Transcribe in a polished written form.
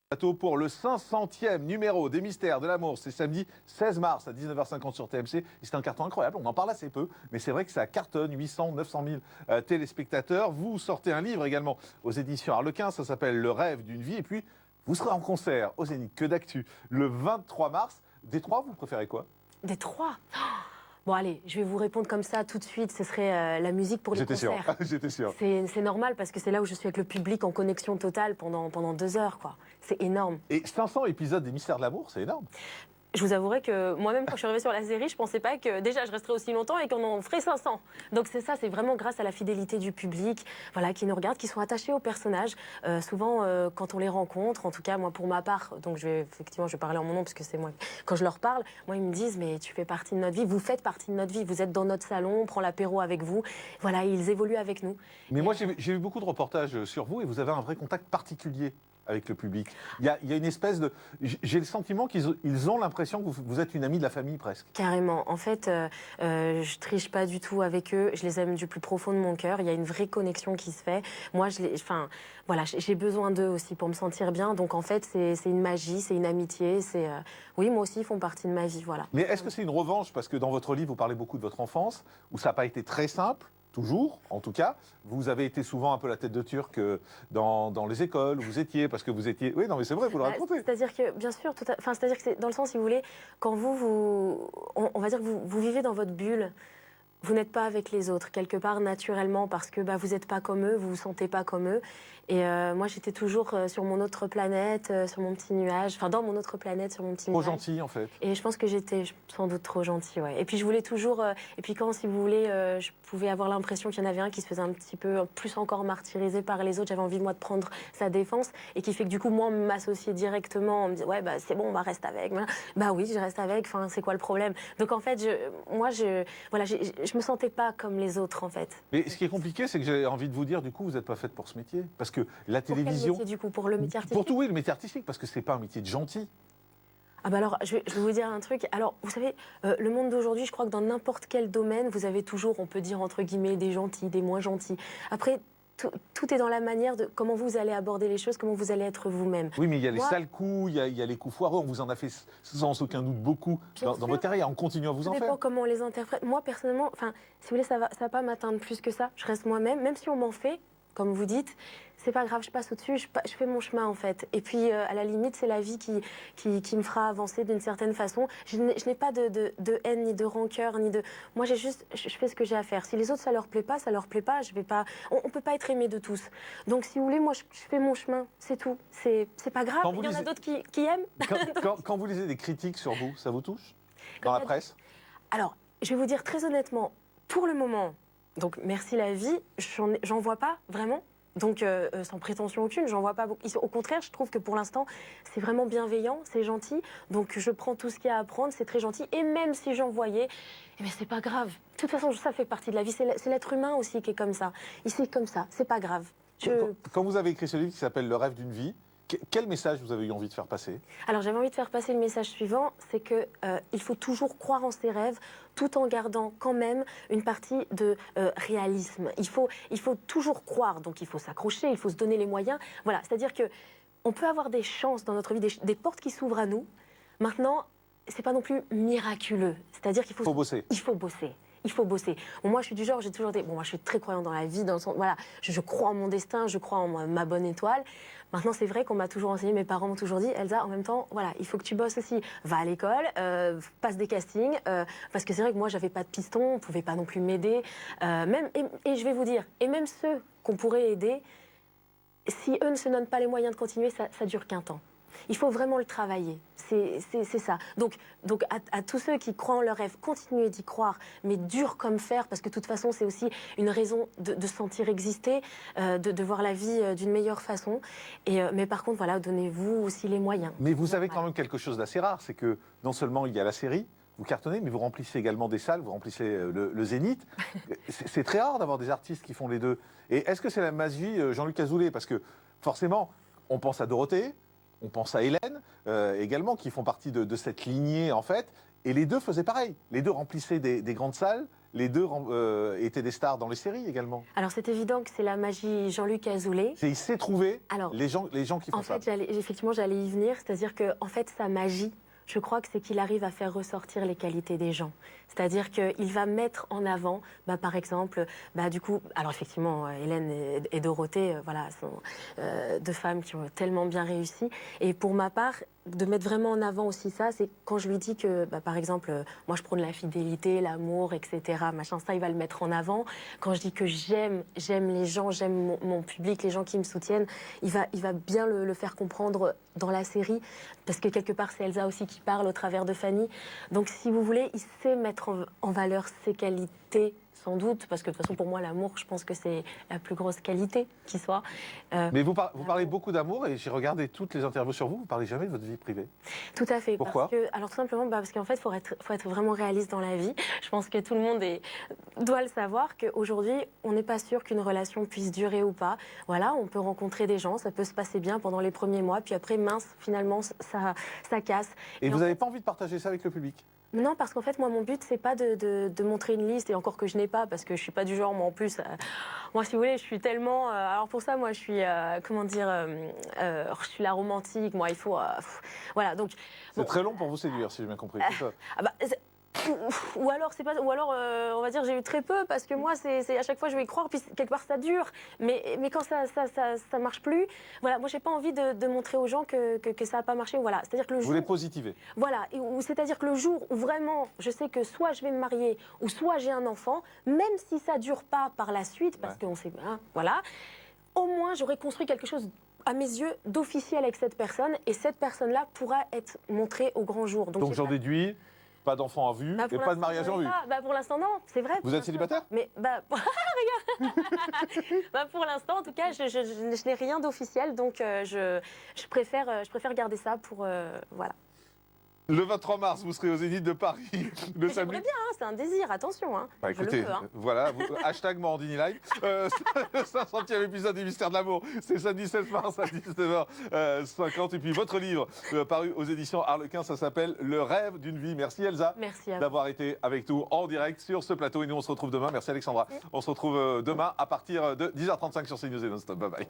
Plateau pour le 500e numéro des Mystères de l'amour. C'est samedi 16 mars à 19h50 sur TMC. C'est un carton incroyable, on en parle assez peu, mais c'est vrai que ça cartonne, 800, 900 000 téléspectateurs. Vous sortez un livre également aux éditions Harlequin, ça s'appelle Le rêve d'une vie. Et puis, vous serez en concert au Zénith, que d'actu, le 23 mars. Des trois, vous préférez quoi? Des trois. Bon, allez, je vais vous répondre comme ça tout de suite. Ce serait la musique pour les concerts. J'étais sûr, j'étais sûr. C'est normal parce que c'est là où je suis avec le public en connexion totale pendant 2 heures, quoi. C'est énorme. Et 500 épisodes des Mystères de l'amour, c'est énorme. Je vous avouerai que moi-même, quand je suis arrivée sur la série, je pensais pas que déjà je resterais aussi longtemps et qu'on en ferait 500. Donc c'est ça, c'est vraiment grâce à la fidélité du public, voilà, qui nous regarde, qui sont attachés aux personnages. Souvent, quand on les rencontre, en tout cas moi pour ma part, donc effectivement je vais parler en mon nom parce que c'est moi, quand je leur parle, moi ils me disent mais tu fais partie de notre vie, vous faites partie de notre vie, vous êtes dans notre salon, on prend l'apéro avec vous, voilà, ils évoluent avec nous. Mais moi j'ai vu beaucoup de reportages sur vous et vous avez un vrai contact particulier avec le public. Il y a une espèce de... J'ai le sentiment qu'ils ont l'impression que vous êtes une amie de la famille presque. Carrément. En fait, je triche pas du tout avec eux. Je les aime du plus profond de mon cœur. Il y a une vraie connexion qui se fait. Moi, voilà, j'ai besoin d'eux aussi pour me sentir bien. Donc en fait, c'est une magie, c'est une amitié. Oui, moi aussi, ils font partie de ma vie. Voilà. Mais est-ce que c'est une revanche? Parce que dans votre livre, vous parlez beaucoup de votre enfance, où ça n'a pas été très simple. Toujours, en tout cas. Vous avez été souvent un peu la tête de turc dans les écoles où vous étiez, parce que vous étiez... Oui, non, mais c'est vrai, vous le racontez. C'est-à-dire que, bien sûr, c'est-à-dire que c'est dans le sens, si vous voulez, quand on va dire que vous vivez dans votre bulle, vous n'êtes pas avec les autres, quelque part naturellement, parce que vous n'êtes pas comme eux, vous ne vous sentez pas comme eux. Et moi, j'étais toujours sur mon autre planète, sur mon petit nuage, enfin dans mon autre planète, sur mon petit nuage. Trop gentil, en fait. Et je pense que j'étais sans doute trop gentille, ouais. Et puis je voulais toujours... et puis quand, si vous voulez, je pouvais avoir l'impression qu'il y en avait un qui se faisait un petit peu plus encore martyriser par les autres, j'avais envie, moi, de prendre sa défense, et qui fait que du coup, moi, m'associer directement, on me dit, ouais, c'est bon, on va rester avec. Bah oui, je reste avec, enfin, c'est quoi le problème? Donc en fait, je me sentais pas comme les autres, en fait. Mais ce qui est compliqué, c'est que j'ai envie de vous dire, du coup, vous n'êtes pas faite pour ce métier. Parce que la Pour télévision... quel métier, du coup? Pour le métier artistique? Pour tout, oui, le métier artistique, parce que c'est pas un métier de gentil. Ah bah alors, je vais vous dire un truc. Alors, vous savez, le monde d'aujourd'hui, je crois que dans n'importe quel domaine, vous avez toujours, on peut dire, entre guillemets, des gentils, des moins gentils. Après, tout est dans la manière de comment vous allez aborder les choses, comment vous allez être vous-même. Oui, mais il y a les sales coups, il y a les coups foireux. On vous en a fait sans aucun doute beaucoup dans votre carrière. On continue à vous en faire. Ça dépend comment on les interprète. Moi, personnellement, enfin, si vous voulez, ça va pas m'atteindre plus que ça. Je reste moi-même, même si on m'en fait, comme vous dites. C'est pas grave, je passe au-dessus, je fais mon chemin en fait. Et puis, à la limite, c'est la vie qui me fera avancer d'une certaine façon. Je n'ai pas de haine, ni de rancœur, ni de... Moi, je fais ce que j'ai à faire. Si les autres, ça leur plaît pas, ça leur plaît pas. Je vais pas... On peut pas être aimé de tous. Donc, si vous voulez, moi, je fais mon chemin, c'est tout. C'est pas grave, il y en a d'autres qui aiment. Quand vous lisez des critiques sur vous, ça vous touche? Dans la presse? Alors, je vais vous dire très honnêtement, pour le moment, donc merci la vie, j'en vois pas vraiment. Donc, sans prétention aucune, j'en vois pas beaucoup. Au contraire, je trouve que pour l'instant, c'est vraiment bienveillant, c'est gentil. Donc, je prends tout ce qu'il y a à prendre, c'est très gentil. Et même si j'en voyais, eh bien, c'est pas grave. De toute façon, ça fait partie de la vie. C'est l'être humain aussi qui est comme ça. Il est comme ça, c'est pas grave. Quand vous avez écrit ce livre qui s'appelle Le rêve d'une vie, quel message vous avez eu envie de faire passer? Alors j'avais envie de faire passer le message suivant, c'est que il faut toujours croire en ses rêves, tout en gardant quand même une partie de réalisme. Il faut toujours croire, donc il faut s'accrocher, il faut se donner les moyens. Voilà, c'est-à-dire que on peut avoir des chances dans notre vie, des portes qui s'ouvrent à nous. Maintenant, c'est pas non plus miraculeux. C'est-à-dire qu'il faut bosser. Il faut bosser. Il faut bosser. Bon, moi, je suis du genre, j'ai toujours dit, bon, moi, je suis très croyante dans la vie, dans le sens, voilà, je crois en mon destin, je crois en ma bonne étoile. Maintenant, c'est vrai qu'on m'a toujours enseigné, mes parents m'ont toujours dit, Elsa, en même temps, voilà, il faut que tu bosses aussi. Va à l'école, passe des castings, parce que c'est vrai que moi, j'avais pas de piston, on pouvait pas non plus m'aider. Et je vais vous dire, et même ceux qu'on pourrait aider, si eux ne se donnent pas les moyens de continuer, ça dure qu'un temps. Il faut vraiment le travailler, c'est ça. Donc à tous ceux qui croient en leur rêve, continuez d'y croire, mais dur comme fer, parce que de toute façon, c'est aussi une raison de sentir exister, de voir la vie d'une meilleure façon. Mais par contre, voilà, donnez-vous aussi les moyens. Mais vous avez quand même quelque chose d'assez rare, c'est que non seulement il y a la série, vous cartonnez, mais vous remplissez également des salles, vous remplissez le Zénith. C'est très rare d'avoir des artistes qui font les deux. Et est-ce que c'est la magie Jean-Luc Azoulay? Parce que forcément, on pense à Dorothée, on pense à Hélène également, qui font partie de cette lignée en fait. Et les deux faisaient pareil. Les deux remplissaient des grandes salles. Les deux étaient des stars dans les séries également. Alors c'est évident que c'est la magie Jean-Luc Azoulay. Il sait trouver Alors, les gens qui font en ça. fait, effectivement, j'allais y venir. C'est-à-dire que, en fait, sa magie, je crois que c'est qu'il arrive à faire ressortir les qualités des gens. C'est-à-dire qu'il va mettre en avant, par exemple, du coup, alors effectivement, Hélène et Dorothée, voilà, sont deux femmes qui ont tellement bien réussi. Et pour ma part, de mettre vraiment en avant aussi ça, c'est quand je lui dis que, par exemple, moi je prône la fidélité, l'amour, etc. Machin, ça, il va le mettre en avant. Quand je dis que j'aime les gens, j'aime mon public, les gens qui me soutiennent, il va bien le faire comprendre dans la série, parce que quelque part, c'est Elsa aussi qui parle au travers de Fanny. Donc, si vous voulez, il sait mettre en valeur ses qualités, sans doute, parce que de toute façon, pour moi, l'amour, je pense que c'est la plus grosse qualité qui soit. Mais vous parlez beaucoup d'amour, et j'ai regardé toutes les interviews sur vous, vous parlez jamais de votre vie privée. Tout à fait. Pourquoi ? Alors tout simplement, parce qu'en fait, il faut être vraiment réaliste dans la vie. Je pense que tout le monde doit le savoir, qu'aujourd'hui, on n'est pas sûr qu'une relation puisse durer ou pas. Voilà, on peut rencontrer des gens, ça peut se passer bien pendant les premiers mois, puis après, mince, finalement, ça casse. Et vous n'avez pas envie de partager ça avec le public ? Non, parce qu'en fait, moi, mon but, c'est pas de montrer une liste, et encore que je n'ai pas, parce que je suis pas du genre, moi, en plus, moi, si vous voulez, je suis tellement... alors pour ça, moi, je suis, je suis la romantique, moi, il faut... voilà, donc... C'est très long pour vous séduire, si j'ai bien compris. C'est ça. Ou alors, on va dire, j'ai eu très peu, parce que moi, c'est à chaque fois, je vais y croire, puis quelque part, ça dure. Mais quand ça marche plus, voilà, moi, j'ai pas envie de montrer aux gens que ça n'a pas marché. Voilà, c'est-à-dire que le Vous jour... voulez positiver. Voilà, c'est-à-dire que le jour où vraiment, je sais que soit je vais me marier, ou soit j'ai un enfant, même si ça dure pas par la suite, parce qu'on sait, hein, voilà, au moins, j'aurais construit quelque chose, à mes yeux, d'officiel avec cette personne, et cette personne-là pourra être montrée au grand jour. Donc j'en déduis, pas d'enfant en vue et pas de mariage en vue. Pour l'instant, non, c'est vrai. Vous êtes célibataire ? Mais, regarde. Pour l'instant, en tout cas, je n'ai rien d'officiel, donc je préfère garder ça pour, voilà. Le 23 mars, vous serez aux Zénith de Paris. Le J'aimerais samedi. bien, hein, c'est un désir, attention. Hein, Écoutez, je le veux, hein. voilà, hashtag Morandini Live. Le 500e épisode des Mystères de l'amour, c'est samedi 16 mars à 19h50. Et puis votre livre, paru aux éditions Harlequin, ça s'appelle Le rêve d'une vie. Merci Elsa. Merci à vous. D'avoir été avec nous en direct sur ce plateau. Et nous, on se retrouve demain. Merci Alexandra. On se retrouve demain à partir de 10h35 sur CNews et Non-Stop. Bye bye.